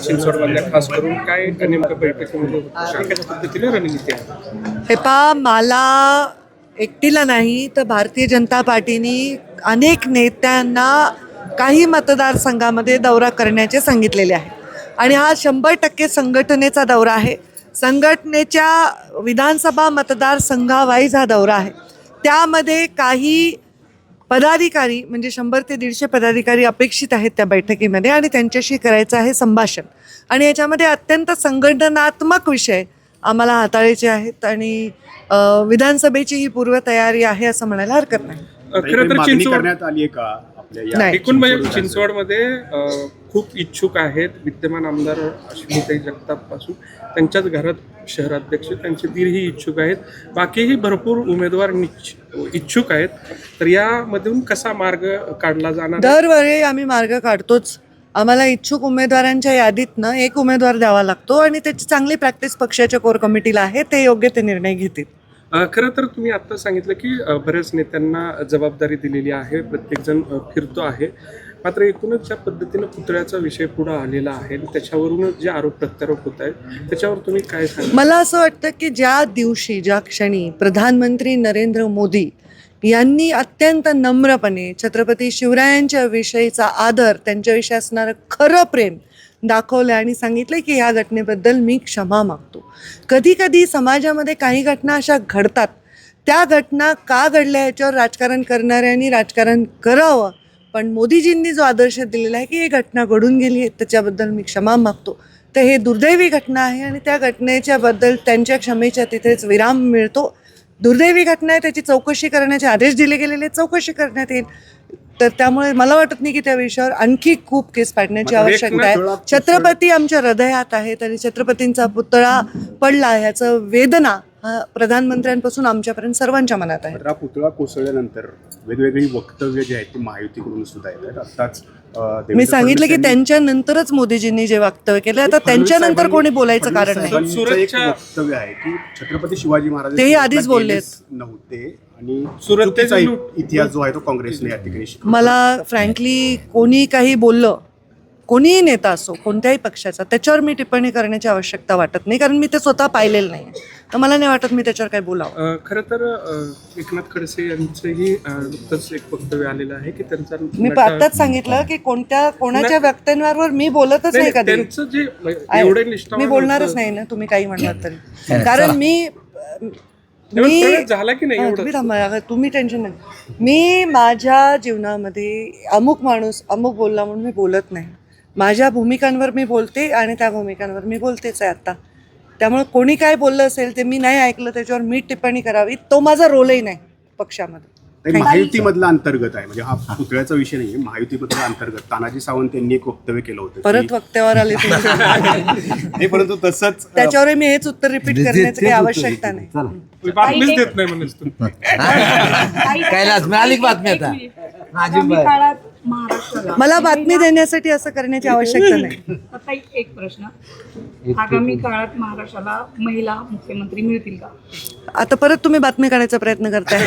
चिंचवडमधल्या खास करून काय नेमकं बैठकीमध्ये कशा पद्धतीने रणनीती आहे? हे पहा, मला एकटीला नाही तर भारतीय जनता पार्टीने अनेक नेत्यांना काही मतदारसंघामध्ये दौरा करण्याचे सांगितलेले आहे आणि हा 100% संघटनेचा दौरा आहे. संघटनेच्या विधानसभा मतदारसंघावाईज हा दौरा आहे. त्यामध्ये काही पदाधिकारी म्हणजे 100 ते 150 पदाधिकारी अपेक्षित आहेत त्या बैठकीमध्ये आणि त्यांच्याशी करायचं आहे संभाषण. आणि याच्यामध्ये अत्यंत संघटनात्मक विषय आम्हाला हाताळायचे आहेत आणि विधानसभेची ही पूर्वतयारी आहे असं म्हणायला हरकत नाही. खरं तर मागणी करण्यात आली आहे का आपल्या एकूण म्हणजे चिंचवडमध्ये खूप इच्छुक आहेत. विद्यमान आमदार अश्विनीताई जगताप पासून त्यांच्याच घरात शहराध्यक्ष त्यांचे दीरही इच्छुक आहेत. बाकीही भरपूर उमेदवार इच्छुक आहेत. तर यामधून कसा मार्ग काढला जाणार? दरवेळी आम्ही मार्ग काढतोच. आम्हाला इच्छुक उमेदवारांच्या यादीतनं एक उमेदवार द्यावा लागतो आणि त्याची चांगली प्रॅक्टिस पक्षाच्या कोर कमिटीला आहे. ते योग्य ते निर्णय घेतील. खरं तर तुम्ही आत्ता सांगितलं की बऱ्याच नेत्यांना जबाबदारी दिलेली आहे, प्रत्येकजण फिरतो आहे. मात्र एकूणच ज्या पद्धतीनं पुतळ्याचा विषय पुढे आलेला आहे त्याच्यावरूनच जे आरोप प्रत्यारोप होत आहेत त्याच्यावर तुम्ही काय सांगा? मला असं वाटतं की ज्या दिवशी ज्या क्षणी प्रधानमंत्री नरेंद्र मोदी यांनी अत्यंत नम्रपणे छत्रपती शिवरायांच्या विषयीचा आदर, त्यांच्याविषयी असणारं खरं प्रेम दाखवलं आणि सांगितलं की ह्या घटनेबद्दल मी क्षमा मागतो. कधी कधी समाजामध्ये काही घटना अशा घडतात, त्या घटना का घडल्या याच्यावर राजकारण करणाऱ्यांनी राजकारण करावं. पण मोदीजींनी जो आदर्श दिलेला आहे की ही घटना घडून गेली आहे त्याच्याबद्दल मी क्षमा मागतो, तर हे दुर्दैवी घटना आहे आणि त्या घटनेच्याबद्दल त्यांच्या क्षमेच्या तिथेच विराम मिळतो. दुर्दैवी घटना आहे, त्याची चौकशी करण्याचे आदेश दिले गेलेले, चौकशी करण्यात येईल. तर त्यामुळे मला वाटत नाही की त्या विषयावर आणखी खूप केस पाडण्याची आवश्यकता आहे. छत्रपती आमच्या हृदयात आहेत आणि छत्रपतींचा पुतळा पडला ह्याचं वेदना प्रधानमंत्र्यांपासून आमच्यापर्यंत सर्वांच्या मनात आहे. पुतळा कोसळल्यानंतर वेगवेगळी वक्तव्य जे आहेत ती महायुतीकडून सुद्धा येतात. आत्ताच मी सांगितलं की त्यांच्यानंतरच मोदीजींनी जे वक्तव्य केलं, आता त्यांच्यानंतर कोणी बोलायचं कारण नाही. एक वक्तव्य आहे की छत्रपती शिवाजी महाराज तेही आधीच बोललेत नव्हते आणि सुरतेचा इतिहास जो आहे तो काँग्रेसने या ठिकाणी मला फ्रँकली कोणी काही बोललं, कोणीही नेता असो कोणत्याही पक्षाचा, त्याच्यावर मी टिप्पणी करण्याची आवश्यकता वाटत नाही, कारण मी ते स्वतः पाहिलेलं नाही. तर मला नाही वाटत मी त्याच्यावर काही बोलावं. खरं तर एकनाथ खडसे यांचंही नुकतंच एक वक्तव्य आलेलं आहे की त्यांचा मी आत्ताच सांगितलं की कोणाच्या वक्तव्यांवर मी बोलतच नाही कधी. त्यांचं जे एवढे मी बोलणारच नाही ना, तुम्ही काही म्हणलात तरी. कारण मी झाला की नाही तुम्ही थांबा, तुम्ही टेन्शन नाही. मी माझ्या जीवनामध्ये अमुक माणूस अमुक बोलला म्हणून मी बोलत नाही. माझ्या भूमिकांवर मी बोलते आणि त्या भूमिकांवर मी बोलतेच आहे आता. त्यामुळे कोणी काय बोललं असेल ते मी नाही ऐकलं त्याच्यावर मी टिप्पणी करावी, तो माझा रोलही नाही पक्षामध्ये. महायुतीमधला अंतर्गत आहे, म्हणजे हा पुतळ्याचा विषय नाही, महायुतीमधला अंतर्गत. तानाजी सावंत यांनी एक वक्तव्य केलं होतं. परत वक्त्यावर आले तुम्ही. परंतु तसंच त्याच्यावर मी हेच उत्तर रिपीट करण्याची काही आवश्यकता नाही. बातमीच देत नाही म्हणून कैलास मिळाली बातमी आता. मला बातमी देण्यासाठी असं करण्याची आवश्यकता नाही. आता एक प्रश्न, आगामी काळात महाराष्ट्राला महिला मुख्यमंत्री मिळतील का? आता परत तुम्ही बातमी काढायचा प्रयत्न करताय.